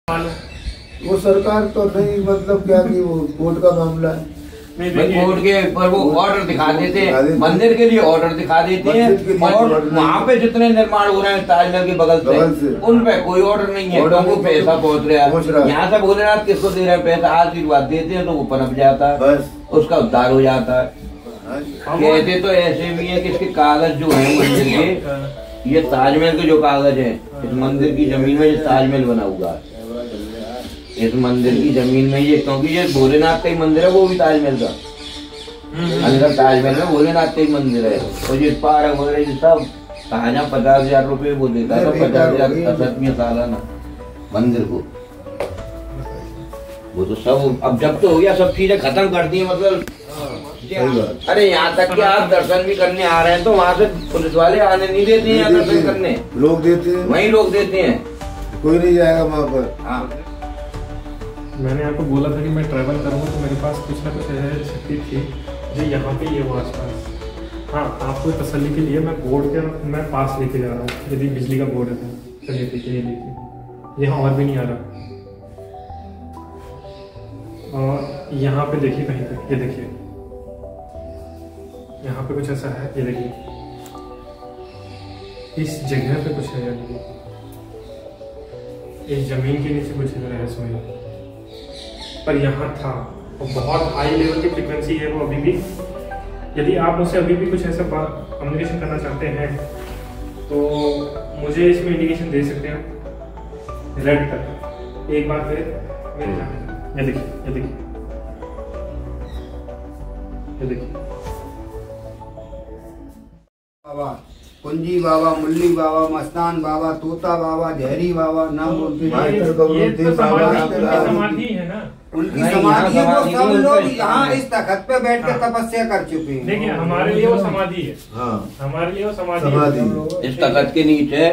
वो सरकार तो नहीं, मतलब क्या कि वो कोर्ट का मामला है। कोर्ट के पर वो ऑर्डर दिखा देते हैं, मंदिर के लिए ऑर्डर दिखा देते हैं, और वहाँ पे जितने निर्माण हो रहे हैं ताजमहल के बगल से उन पे कोई ऑर्डर नहीं है। तो पैसा पहुँच रहा है यहाँ से, भोलेनाथ किसको दे रहे हैं पैसा, आशीर्वाद देते हैं तो वो पनप जाता है, उसका उद्धार हो जाता है। कहते तो ऐसे भी है कि इसके कागज जो है मंदिर के, ये ताजमहल के जो कागज है, इस मंदिर की जमीन में ये ताजमहल बना हुआ है, इस मंदिर की जमीन में ये, क्योंकि ये भोलेनाथ का ही मंदिर है, वो भी ताजमहल का अंदर ताजमहल में भोलेनाथ का ही मंदिर है। और ये पार्क वगैरह ये सब कहा 50,000 रुपये वो देता है, 50,000 सालाना मंदिर को। वो तो सब अब जब तो हो गया, सब चीजें खत्म कर दी, मतलब अरे यहाँ तक कि आप दर्शन भी करने आ रहे हैं तो वहाँ से पुलिस वाले आने नहीं देते हैं, यहाँ दर्शन करने लोग देते हैं, वही लोग देते हैं, कोई नहीं जाएगा वहाँ पर। हाँ, मैंने आपको बोला था कि मैं ट्रैवल करूँगा तो मेरे पास कुछ ना कुछ ऐसी शक्ति थी जो यहाँ पे ये वो आसपास। हाँ, आपको तसल्ली के लिए मैं बोर्ड के मैं पास लेके जा रहा हूँ, यदि बिजली का बोर्ड है तो चलिए देखिए, ये देखिए यहाँ और भी नहीं आ रहा, और यहाँ पे देखिए कहीं पे, ये देखिए यहाँ पे कुछ ऐसा है, ये देखिए इस जगह पे कुछ है, यानी इस जमीन के नीचे कुछ रहस्यमय, पर यहाँ था और बहुत हाई लेवल की फ्रीक्वेंसी है वो अभी भी। यदि आप मुझसे अभी भी कुछ ऐसा कम्युनिकेशन करना चाहते हैं तो मुझे इसमें इंडिकेशन दे सकते हैं रेड तक। एक बार फिर मेरे ये देखिए, ये देखिए, ये देखिए बाबा कुंजी बाबा, मुल्ली बाबा, मस्तान बाबा, तोता बाबा, जहरी बाबा, नाम बोलते तो समाधि है ना, उनकी समाधि है। वो सब लोग यहाँ इस तख्त पे बैठ कर तपस्या कर चुके हैं। देखिए हमारे लिए वो समाधि है, हमारे लिए वो समाधि। इस तख्त के नीचे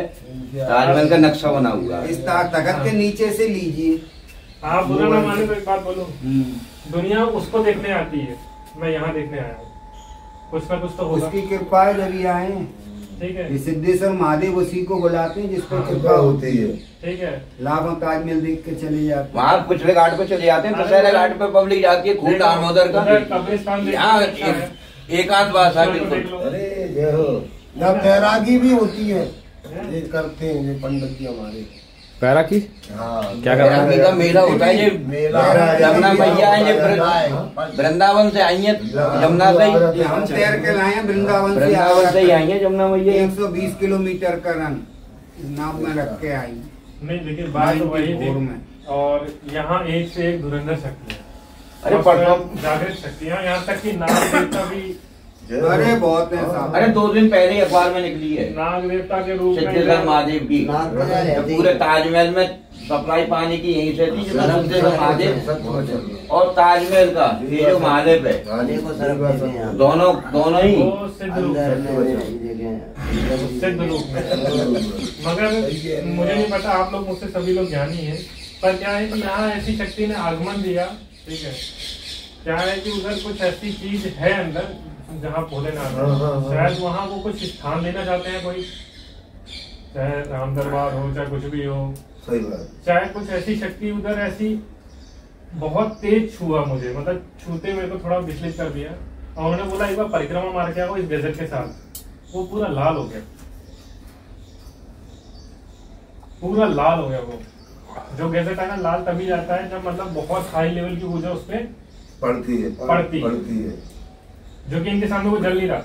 ताजमहल का नक्शा बना हुआ है, इस तख्त के नीचे से लीजिए। आप बुरा ना माने तो एक बात बोलो, दुनिया उसको देखने आती है, मैं यहाँ देखने आया हूँ, कुछ ना कुछ तो होगा। उसकी कृपा है जब आए, ठीक है। सिद्धेश्वर महादेव उसी को बुलाते हैं जिसको कृपा होती है, ठीक है। लाखों ताजमहल देख के चले जाते हैं। वहाँ पिछले घाट पे चले जाते हैं, दशहरा घाट पे पब्लिक जाती है, खूब दामोदर का यहाँ एकांत वास है बिल्कुल। अरे जय हो, जब तैराकी भी होती है, ये करते हैं ये पंडित जी हमारे पैरा की, हाँ क्या तैराकी का मेला होता है। ये मेला यमुना मैया है, ये वृंदावन से आई है, यमुना से हम तैर के लाए हैं, वृंदावन से ही आई है यमुना मैया। 120 किलोमीटर का रन नाम में रख के आई। नहीं लेकिन बात तो वही थी, और यहाँ एक से एक धुरंधर शक्ति है, अरे जागृत शक्तियाँ, यहाँ तक कि नाग देवता भी, अरे बहुत है साहब। अरे 2 दिन पहले अखबार में निकली है, नाग देवता के रूप में सिद्धेश्वर महादेव की, पूरे ताजमहल में सप्लाई पानी की यहीं से थी, सिद्धेश्वर महादेव और ताजमहल का ये जो महादेव है, दोनों ही सिद्ध रूप में। मगर मुझे नहीं पता, आप लोग मुझसे सभी लोग ज्ञानी हैं, पर क्या है कि यहाँ ऐसी शक्ति ने आगमन दिया, ठीक है। क्या है कि उधर कुछ ऐसी चीज है अंदर जहाँ भोलेनाथ, शायद वहाँ वो कुछ स्थान देना चाहते हैं, कोई चाहे राम दरबार हो चाहे कुछ भी हो, सही बात, चाहे कुछ ऐसी शक्ति उधर ऐसी बहुत तेज छुआ मुझे, मतलब छूते मेरे को थोड़ा विचलित कर दिया। और उन्होंने बोला एक बार परिक्रमा मार के आओ इस गैजेट के साथ, वो पूरा लाल हो गया, पूरा लाल हो गया। वो जो गैजेट है ना, लाल तभी जाता है जब मतलब बहुत हाई लेवल की ऊर्जा उसपे पड़ती है, जो कि इनके सामने वो जल नहीं रहा।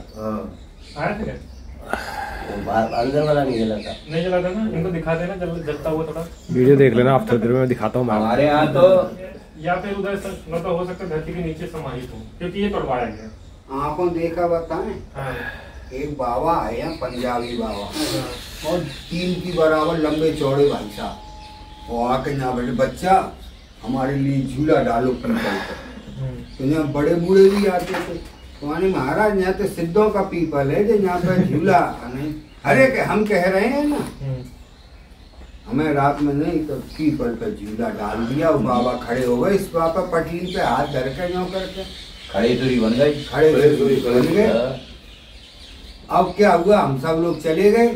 आया था क्या? अंदर वाला नहीं जला था, नहीं जला था ना, इनको दिखा देना जलता हुआ थोड़ा वीडियो देख लेना, आप थोड़ी देर में दिखाता हूँ। हमारे यहाँ तो या फिर उधर मतलब हो सकता है धरती के नीचे समाहित हो, क्योंकि ये तोड़वाया गया। आंखों देखा बताएं, एक बाबा है यहाँ, पंजाबी बाबा, और 3 की बराबर लंबे चौड़े भाई साहब, वो आके ना बैठे, बच्चा हमारे लिए झूला डालो पीपल का। तो यहाँ बड़े बूढ़े भी आते थे, तो माने महाराज यहाँ तो सिद्धों का पीपल है जो यहाँ पर झूला नहीं, अरे हम कह रहे हैं ना, हमें रात में नहीं तो पीपल पर झूला डाल दिया, और बाबा खड़े हो गए, इस बाबा पटली पे हाथ धर के यूं करके खड़े दूरी बन गई, खड़े दूरी बन गए। अब क्या हुआ, हम सब लोग चले गए,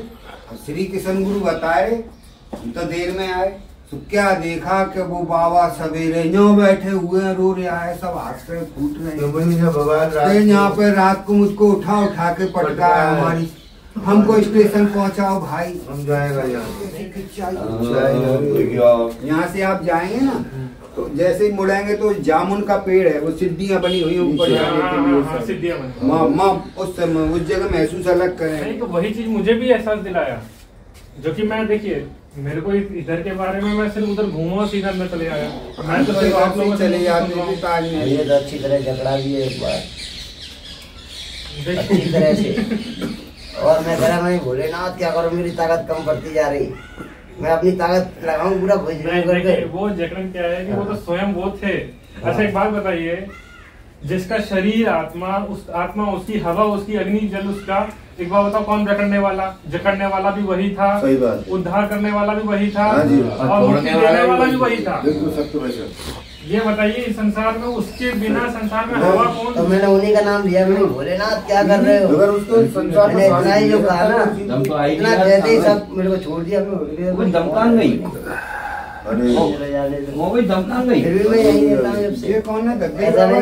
श्री कृष्ण गुरु बताए, हम तो देर में आए, तो क्या देखा कि वो बाबा सवेरे यूं बैठे हुए हैं, रो रहे हैं, सब हाथ से फूट रहे हैं। भगवान यहाँ पे रात को मुझको उठा उठा के पटका है हमारी, हमको स्टेशन पहुंचाओ भाई। हम जाएगा यहाँ से आप जाएंगे ना तो जैसे ही मुड़ेंगे तो जामुन का पेड़ है, वो सीढ़ियाँ बनी हुई ऊपर जाने के लिए। माँ उस जगह महसूस अलग करें। तो वही चीज मुझे भी एहसास दिलाया, जो कि मैं देखिए मेरे को इधर के बारे में मैं सिर्फ उधर घूमा सीधा अंदर चले आया, मैं तो सिर्फ आप लोगों से चले जाते थे ताज में। ये तो अच्छी तरह झगड़ा भी है एक बार अच्छी तरह से। और मैं कह रहा मैं भोलेनाथ क्या करूं, मेरी ताकत कम पड़ती जा रही, मैं अपनी ताकत लगाऊं पूरा करके। वो जकड़न क्या है कि वो तो स्वयं वो थे। अच्छा एक बात बताइए, जिसका शरीर आत्मा उसकी हवा उसकी अग्नि जल उसका, एक बार बताओ कौन जकड़ने वाला भी वही था, सही बात, उद्धार करने वाला भी वही था, हाँ जी, और मुक्ति देने वाला भी वही था। बिल्कुल सत्य वचन। ये बताइए इस संसार में उसके बिना संसार में हवा कौन? तो मैंने उन्हीं का नाम लिया, मैंने भोलेनाथ क्या कर रहे हो। अगर उसको संसार मैंने इतना ही जो कहा ना, दम तो आई इतना कहते ही सब मेरे को छोड़ दिया। वो दमकान गई, अरे वो भी दमकान गई। फिर भी मैं यही रहता हूँ जब से। ये कौन है? ऐसा नहीं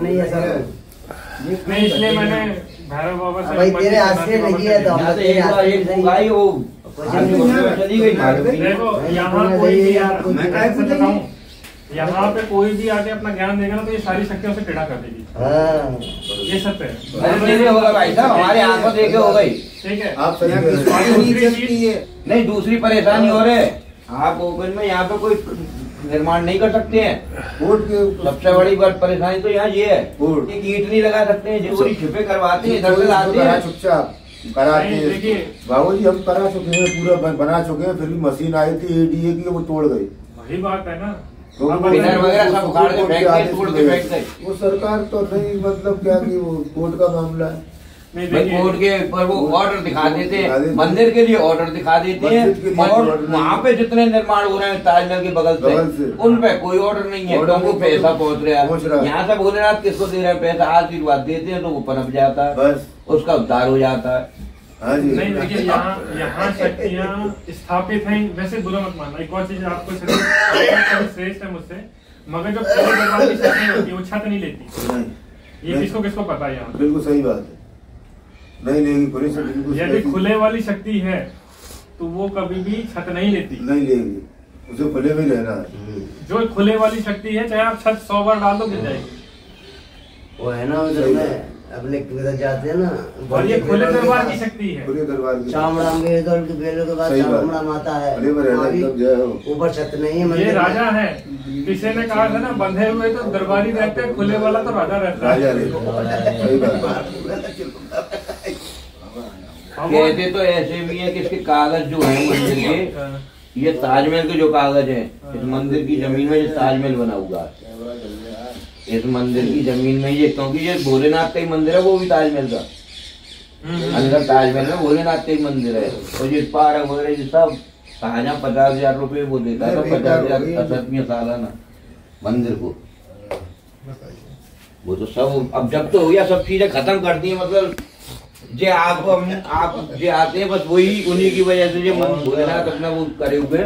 नहीं ऐसा नहीं, इसलिए मैंने भैरव बाबा से भाई तेरे हाथ से लगी है तो यहाँ से एक बार एक गाय वो चली गई। देखो यहाँ कोई भी मैं क्या बताऊँ, यहाँ पे कोई भी आके अपना ज्ञान देगा ना तो ये सारी शक्तियों से टेढ़ा कर देगी। ये सत्य है। होगा भाई साहब, हमारे आंखों देखे हो गई। ठीक है, आप नहीं दूसरी परेशानी हो रहे, आप ओपन में यहाँ पे कोई निर्माण नहीं कर सकते हैं। कोर्ट के सबसे बड़ी बात परेशानी तो यहाँ ये है, एक ईंट नहीं लगा सकते हैं, जरूरी छिपे करवाते हैं, इधर से आते हैं चुपचाप कराते हैं। बाबू जी हम करा चुके हैं, पूरा बना चुके हैं, फिर भी मशीन आई थी एडीए की, वो तोड़ गई। वही बात है ना, पिलर वगैरह सब उखाड़ के फेंक गए, तोड़ के फेंक गए। वो सरकार तो नहीं, मतलब क्या कि वो कोर्ट का मामला है। भाई कोर्ट के ऊपर वो ऑर्डर दिखा देते हैं, मंदिर के लिए ऑर्डर दिखा देते हैं, और वहाँ पे जितने निर्माण हो रहे हैं ताजमहल के बगल से उन पे कोई ऑर्डर नहीं है, तो उनको पैसा पहुँच रहा है। यहाँ से भोलेनाथ किसको दे रहे हैं पैसा, आशीर्वाद देते हैं तो वो पनप जाता है, बस उसका उद्धार हो जाता है। नहीं देखिए यहाँ शक्तियाँ स्थापित हैं, वैसे बुरा मत मानना। एक और चीज आपको श्रेष्ठ है मुझसे, मगर जो पूरे दरबार की शक्ति होती है वो छत नहीं लेती। ये किसको किसको पता है यहाँ? बिल्कुल सही बात है, नहीं लेगी पुलिस। यदि खुले वाली शक्ति है तो वो कभी भी छत नहीं लेती, नहीं लेगी, उसे खुले में रहना है। जो खुले वाली शक्ति है चाहे आप छत 100 बार डाल दो गिर जाएगी। वो है ना उधर में अपने किधर जाते हैं ना, और ये खुले दरबार की शक्ति है। खुले दरबार की चामड़ा में इधर के बेलों के बाद चामड़ा माता है, ऊपर छत नहीं है। ये राजा है, किसी ने कहा था ना बंधे हुए तो दरबारी रहते हैं, खुले वाला तो राजा रहता है। कहते तो ऐसे भी है कि इसके कागज जो है मंदिर के, ये ताजमहल के जो कागज है, इस मंदिर की जमीन में ये ताजमहल बना हुआ है। इस मंदिर की जमीन में ये, क्योंकि ये भोलेनाथ का ही मंदिर है, वो भी ताजमहल का अंदर ताजमहल में भोलेनाथ का ही मंदिर है। और ये पार्क वगैरह सब कहा 50,000 रुपए वो देता है, 50,000 सालाना मंदिर को। वो तो सब अब जब तो हो गया, सब चीजें खत्म कर दी, मतलब जे आप जे आते हैं बस वही उन्हीं की वजह से जो भोलेनाथ अपना वो करे हुए,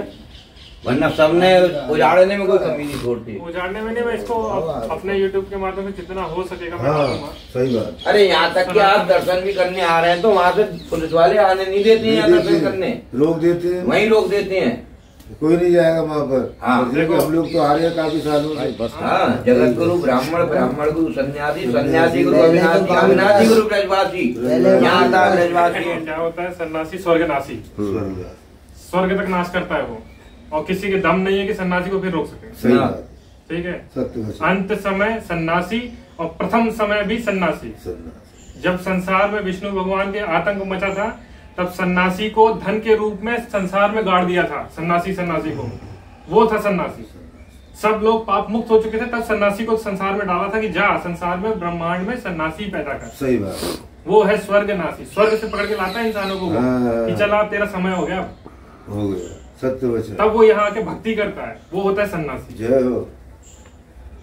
वरना सबने उजाड़ने में कोई कमी नहीं छोड़ती। उजाड़ने में नहीं, मैं इसको अपने YouTube के माध्यम से जितना हो सकेगा मैं करूंगा। सही बात। अरे यहाँ तक कि आप दर्शन भी करने आ रहे हैं तो वहाँ से पुलिस वाले आने नहीं देते हैं, यहाँ दर्शन करने लोग देते हैं, वहीं लोग देते हैं, कोई नहीं जाएगा वहाँ पर। हाँ हम लोग तो आ रहे हैं काफी सालों से। हाँ, जगत गुरु ब्राह्मण, ब्राह्मण गुरु सन्यासी, सन्यासी गुरु अविनाशी, अविनाशी गुरु ब्रजवासी, यहाँ था ब्रजवासी। क्या होता है सन्यासी? स्वर्गनाशी, स्वर्ग तक नाश करता है वो, और किसी के दम नहीं है कि सन्यासी को फिर रोक सके। ठीक है, अंत समय सन्यासी और प्रथम समय भी सन्यासी। जब संसार में विष्णु भगवान के आतंक मचा था तब सन्यासी को धन के रूप में संसार में गाड़ दिया था। सन्यासी को वो था सन्यासी। सब लोग पाप मुक्त हो चुके थे, तब सन्यासी को संसार में डाला था कि जा संसार में ब्रह्मांड में सन्यासी पैदा कर। सही बात। वो है स्वर्गनाशी, स्वर्ग से पकड़ के लाता है इंसानों को कि चला तेरा समय हो गया, हो गया, सत्य वचन। तब वो यहाँ आके भक्ति करता है, वो होता है सन्यासी। जय हो।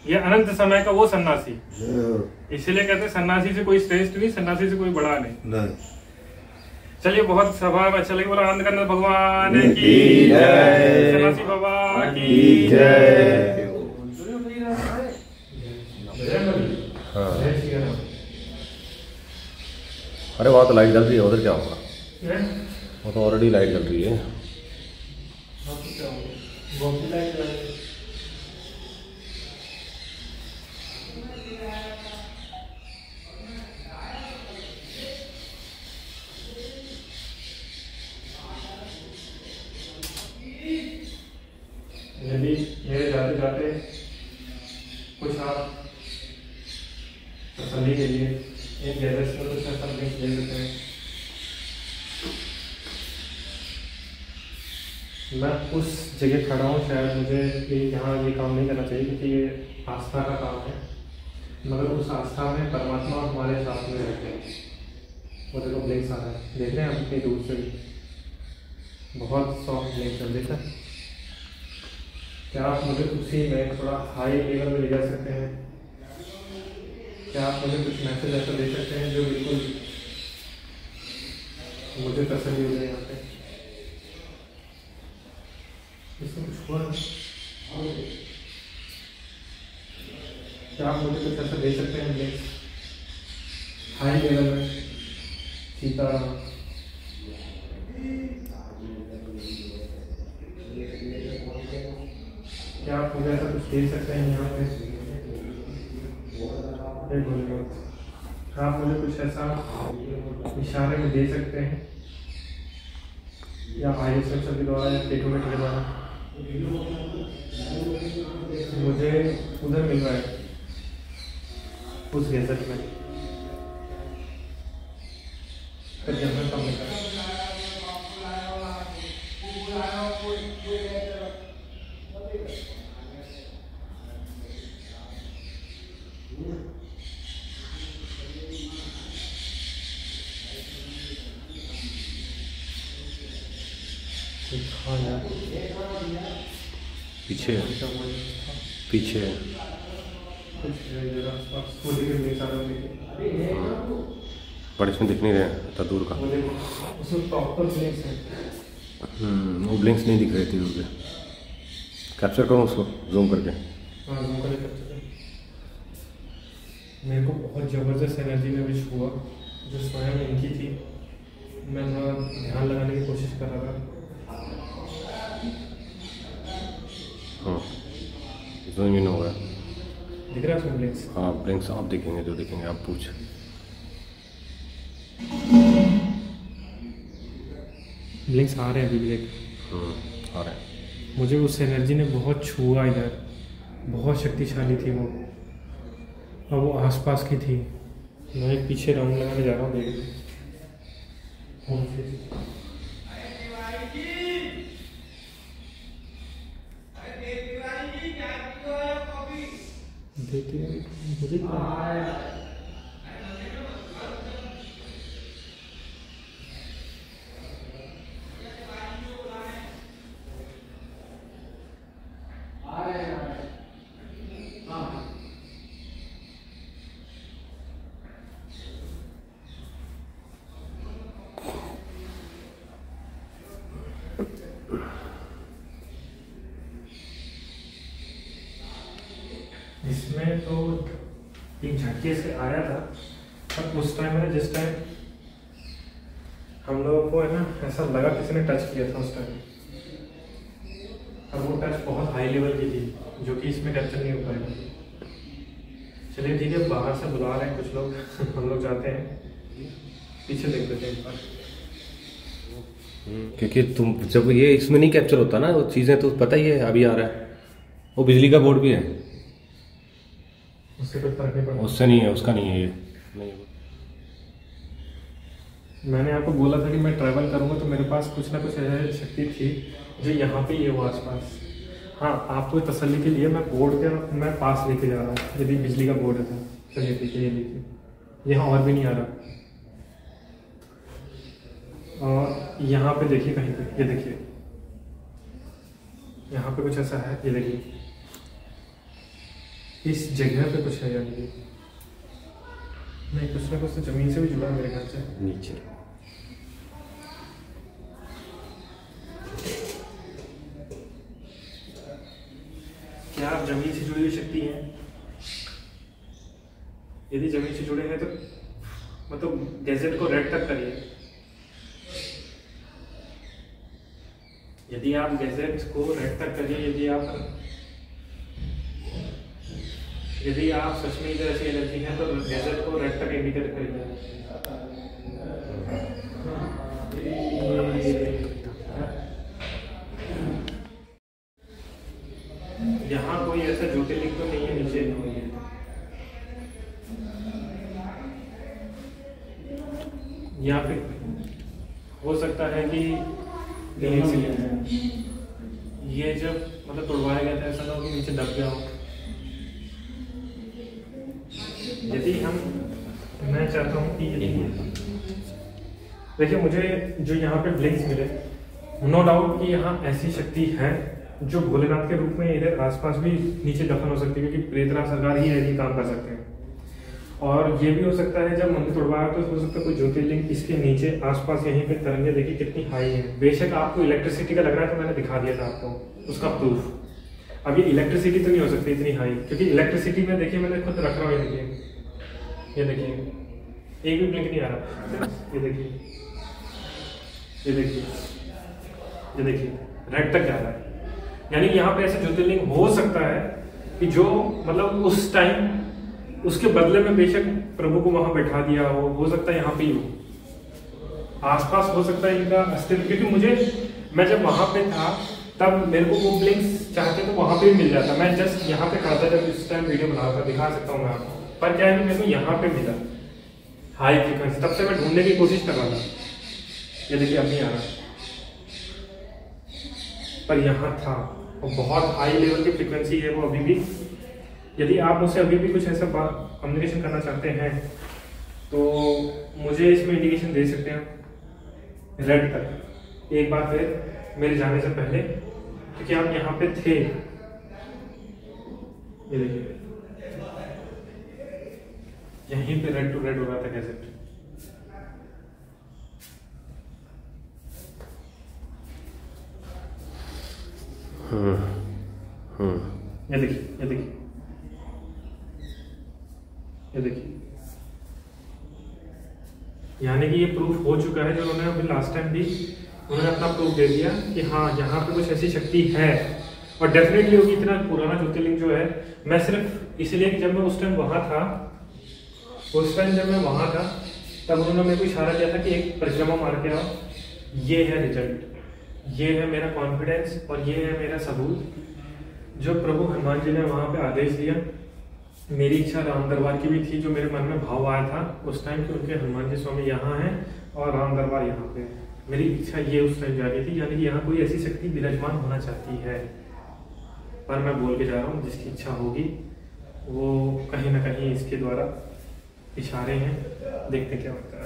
ये अनंत समय का वो सन्यासी। जय हो। इसीलिए कहते हैं सन्यासी से कोई श्रेष्ठ नहीं, सन्यासी से कोई बड़ा नहीं। चलिए, बहुत सभा में चलिए, बोला आनंद करना भगवान की जय। की जय। हाँ अरे वहाँ तो लाइट जल रही है, उधर क्या होगा? वो तो ऑलरेडी लाइट जल रही है। यदि मेरे जाते जाते कुछ आप तसल्ली के लिए एक गैजेट में कुछ ऐसा लिंक ले सकते हैं। मैं उस जगह खड़ा हूँ, शायद मुझे यहाँ ये काम नहीं करना चाहिए क्योंकि ये आस्था का काम है, मगर उस आस्था में परमात्मा हमारे साथ में रहते हैं। वो देखो ब्लिंक्स आ रहा है, देख रहे हैं हम इतनी दूर से भी, बहुत सॉफ्ट ब्लिंक्स है, देखा। क्या आप मुझे उसी में थोड़ा हाई लेवल में ले जा सकते हैं? क्या आप मुझे कुछ मैसेज ऐसा दे सकते हैं जो बिल्कुल मुझे तसल्ली हो जाए यहाँ पे? इसमें कुछ हुआ ना? क्या आप मुझे कुछ ऐसा दे सकते हैं हाई लेवल में? सीताराम। क्या आप मुझे ऐसा कुछ दे सकते हैं यहाँ पे? आप मुझे कुछ ऐसा इशारे में दे सकते हैं या आयुष सेंसर के द्वारा या टेकोमीटर के द्वारा? मुझे उधर मिल रहा है उस गैजेट में जनरल कम लिखा है। पीछे पीछे पर इसमें दिख नहीं रहे इतना दूर का। वो ब्लिंक्स नहीं दिख रहे थे दूर पे। कैप्चर करूँ उसको जूम करके? मेरे को बहुत ज़बरदस्त एनर्जी में भी हुआ जो स्वयं इनकी थी। मैं थोड़ा ध्यान लगाने की कोशिश कर रहा था। हाँ जूम इन हो गया, दिख रहा है ब्लिंक्स? हाँ ब्लिंक्स आप देखेंगे, जो देखेंगे आप पूछ। ब्लिंक्स आ रहे हैं अभी भी, आ रहे हैं। मुझे उस एनर्जी ने बहुत छुआ इधर, बहुत शक्तिशाली थी वो, और वो आसपास की थी। मैं एक पीछे राउंड लगाने जा रहा हूँ, देखिए मुझे इसमें तो एक झटके से आया था, पर उस टाइम में जिस टाइम हम लोगों को है ना ऐसा लगा किसी ने टच किया था उस टाइम, और वो टच बहुत हाई लेवल की थी जो कि इसमें कैप्चर नहीं हो पाएगा। चलिए ठीक है, बाहर से बुला रहे हैं कुछ लोग हम लोग जाते हैं, पीछे देख लेते हैं एक बार। क्योंकि तुम जब ये इसमें नहीं कैप्चर होता ना वो चीज़ें, तो पता ही है अभी आ रहा है। वो बिजली का बोर्ड भी है, उससे कोई फर्क नहीं पड़ता। उससे नहीं है, उसका नहीं है ये नहीं। मैंने आपको बोला था कि मैं ट्रैवल करूंगा तो मेरे पास कुछ ना कुछ ऐसी शक्ति थी जो यहाँ पे ही है वो आसपास। हाँ, आपको तसल्ली के लिए मैं बोर्ड के मैं पास लेके जा रहा हूँ, यदि बिजली का बोर्ड है तो। चलिए ठीक है, ये देखिए, यहाँ और भी नहीं आ रहा। और यहाँ पे देखिए कहीं पे, ये देखिए यहाँ पे कुछ ऐसा है, ये देखिए इस जगह पे कुछ है, यानी कि नहीं, कुछ ना कुछ तो जमीन से भी जुड़ा है मेरे ख्याल से। नीचे क्या आप जमीन से जुड़ी हुई शक्ति हैं? यदि जमीन से जुड़े हैं तो मतलब गैजेट को रेड तक करिए। यदि आप गैजेट को रेड तक करिए, यदि आप सच में इधर ऐसी एनर्जी है तो गैजेट को रेड तक इंडिकेट करिए। यहाँ कोई ऐसा ज्योतिर्लिंग तो नहीं है नीचे, या फिर हो सकता है कि ये जब मतलब तोड़वाया गया था ऐसा ना हो कि नीचे दब गया हो। यदि मैं चाहता हूँ कि देखिए मुझे जो यहाँ पे ब्लिंक्स मिले, नो डाउट कि यहाँ ऐसी शक्ति है जो भोलेनाथ के रूप में इधर आसपास भी नीचे दफन हो सकती है, क्योंकि प्रेतराज सरकार ही ऐसी काम कर सकते हैं। और ये भी हो सकता है जब मंदिर तोड़वाया तो हो सकता है कोई ज्योतिर्लिंग इसके नीचे आसपास यहीं पे तरंगे देखिए कितनी हाई है। बेशक आपको इलेक्ट्रिसिटी का लग रहा है तो मैंने दिखा दिया था आपको उसका प्रूफ। अब ये इलेक्ट्रिसिटी तो नहीं हो सकती इतनी हाई, क्योंकि इलेक्ट्रिसिटी में देखिए मैंने खुद रख रहा हूँ, ये देखिए एक भी ब्लिंक नहीं आ रहा। ये देखिए रेड तक जा रहा है। यानी यहाँ पे ऐसा ज्योतिर्लिंग हो सकता है कि जो मतलब उस टाइम उसके बदले में बेशक प्रभु को वहां बैठा दिया हो सकता है यहाँ पे ही हो, आसपास हो सकता है इनका अस्तित्व। क्योंकि मैं जब वहां पे था तब मेरे को वो ब्लिंक्स चाहते तो वहां पे भी मिल जाता। मैं जस्ट यहाँ पे खड़ा था जब इस टाइम वीडियो बना रहा था, दिखा सकता हूँ मैं आपको। पर क्या है कि मेरे को यहाँ पे मिला हाई फ्रिक्वेंसी, तब से मैं ढूंढने की कोशिश कर रहा था। ये देखिए अब नहीं आ रहा, पर यहाँ था और बहुत हाई लेवल की फ्रिक्वेंसी है वो अभी भी। यदि आप मुझसे अभी भी कुछ ऐसा कम्युनिकेशन करना चाहते हैं तो मुझे इसमें इंडिकेशन दे सकते हैं रेड तक। एक बार फिर मेरे जाने से पहले, क्योंकि आप यहाँ पे थे, ये देखिए यहीं पे रेड टू रेड हो रहा था गैजेट। ये देखिए यानी कि ये प्रूफ हो चुका है। जो उन्होंने अभी लास्ट टाइम भी उन्होंने अपना प्रूफ दे दिया कि हाँ यहाँ पे कुछ ऐसी शक्ति है और डेफिनेटली होगी। इतना पुराना ज्योतिर्लिंग जो है, मैं सिर्फ इसलिए कि जब मैं उस टाइम वहाँ था, तब उन्होंने मेरे को इशारा किया था कि एक परिक्रमा मार के आओ। ये है रिजल्ट, ये है मेरा कॉन्फिडेंस और ये है मेरा सबूत। जो प्रभु हनुमान जी ने वहाँ पे आदेश दिया, मेरी इच्छा राम दरबार की भी थी, जो मेरे मन में भाव आया था उस टाइम कि उनके हनुमान जी स्वामी यहाँ हैं और राम दरबार यहाँ पे। मेरी इच्छा ये उस टाइम जागी थी, यानी कि यहाँ कोई ऐसी शक्ति विराजमान होना चाहती है। पर मैं बोल के जा रहा हूँ, जिसकी इच्छा होगी वो कहीं ना कहीं इसके द्वारा इशारे हैं, देखते क्या होता है।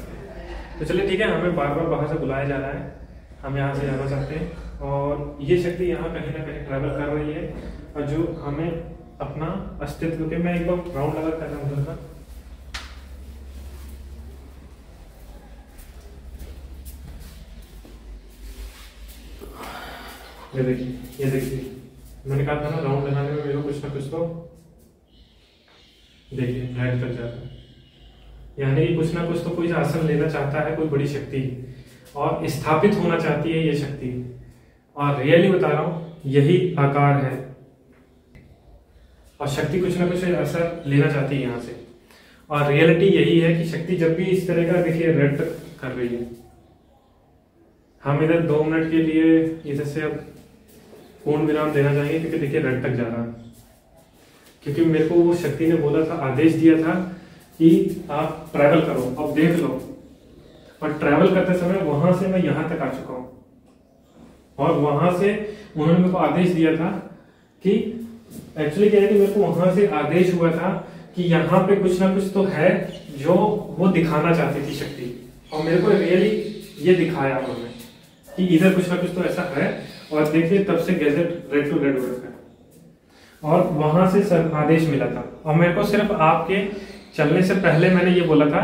तो चलिए ठीक है, हमें बार बार बाहर से बुलाया जा रहा है, हम यहाँ से जाना चाहते हैं और ये शक्ति यहाँ कहीं ना कहीं ट्रैवल कर रही है और जो हमें अपना अस्तित्व के, मैं एक बार राउंड लगा कर रहा हूँ उधर का। ये देखिए मैंने कहा था ना राउंड लगाने में मेरे को कुछ ना कुछ तो देखिए लाइट कर जाता है। यानी कुछ ना कुछ तो कोई आसन लेना चाहता है, कोई बड़ी शक्ति और स्थापित होना चाहती है ये शक्ति। और रियली बता रहा हूँ यही आकार है और शक्ति कुछ ना कुछ असर लेना चाहती है यहाँ से। और रियलिटी यही है कि शक्ति जब भी इस तरह का देखिए रेड कर रही है, हम इधर 2 मिनट के लिए इधर से अब पूर्ण विराम देना चाहेंगे, क्योंकि देखिए रेड तक जा रहा है। क्योंकि मेरे को वो शक्ति ने बोला था, आदेश दिया था कि आप ट्रैवल करो, अब देख लो। और ट्रैवल करते समय वहां से मैं यहाँ तक आ चुका हूँ और वहां से उन्होंने मेरे को आदेश दिया था कि एक्चुअली क्या है कि मेरे को वहां से आदेश हुआ था कि यहाँ पे कुछ ना कुछ तो है जो वो दिखाना चाहती थी शक्ति। और मेरे को रियली ये दिखाया उन्होंने कि इधर कुछ ना कुछ तो ऐसा है। और देखिए तब से गैजेट रेड टू रेड हो रखा है और वहां से सर आदेश मिला था। और मेरे को सिर्फ आपके चलने से पहले मैंने ये बोला था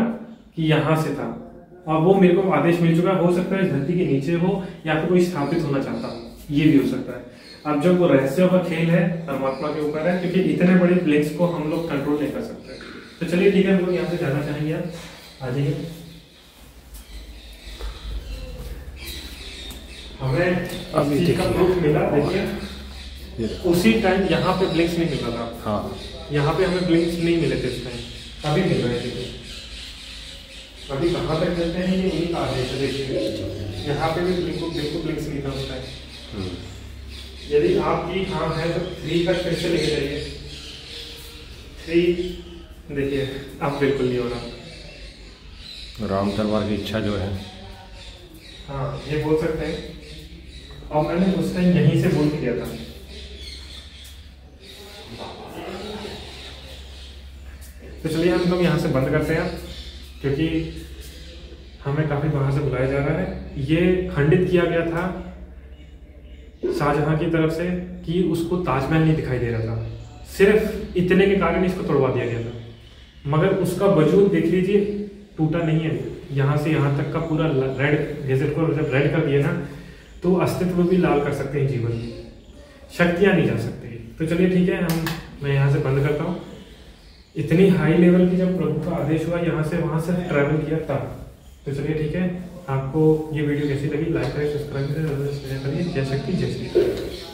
कि यहाँ से था और वो मेरे को आदेश मिल चुका है। हो सकता है धरती के नीचे हो या फिर कोई स्थापित होना चाहता हो, ये भी हो सकता है। अब जो वो रहस्यों का खेल है परमात्मा के ऊपर है, क्योंकि इतने बड़े ब्लिंक्स को हम लोग कंट्रोल नहीं कर सकते। तो चलिए ठीक है, हम लोग यहाँ से जाना चाहेंगे, आप आ जाइए। हमें अभी इस चीज का प्रूफ मिला, देखिए उसी टाइम यहाँ पे ब्लिंक्स नहीं मिला था। हाँ, यहाँ पे हमें ब्लिंक्स नहीं मिले थे इस टाइम, अभी मिल रहे थे। अभी कहाँ तक चलते हैं ये उन्हीं का आदेश है। देखिए यहाँ पे भी बिल्कुल ब्लिंक्स नहीं था उस टाइम। यदि आपकी हाँ है तो 3 तक फिर से लेके जाइए। 3 देखिए अब बिल्कुल नहीं हो रहा। राम तलवार की इच्छा जो है, हाँ ये बोल सकते हैं। और मैंने उस टाइम यहीं से बोल किया था। तो चलिए हम लोग यहाँ से बंद करते हैं, क्योंकि हमें काफी वहां से बुलाया जा रहा है। ये खंडित किया गया था शाहजहां की तरफ से कि उसको ताजमहल नहीं दिखाई दे रहा था, सिर्फ इतने के कारण इसको तोड़वा दिया गया था। मगर उसका वजूद देख लीजिए, टूटा नहीं है। यहाँ से यहाँ तक का पूरा रेड, गेजेट को जब रेड कर दिया ना, तो अस्तित्व भी लाल कर सकते हैं जीवन में, शक्तियाँ नहीं जा सकती। तो चलिए ठीक है, मैं यहाँ से बंद करता हूँ। इतनी हाई लेवल की जब प्रभु का आदेश हुआ, यहाँ से वहाँ से ट्रैवल किया था। तो चलिए ठीक है, आपको ये वीडियो कैसी लगी, लाइक करें, सब्सक्राइब करें, जय शक्ति, जय श्री राम।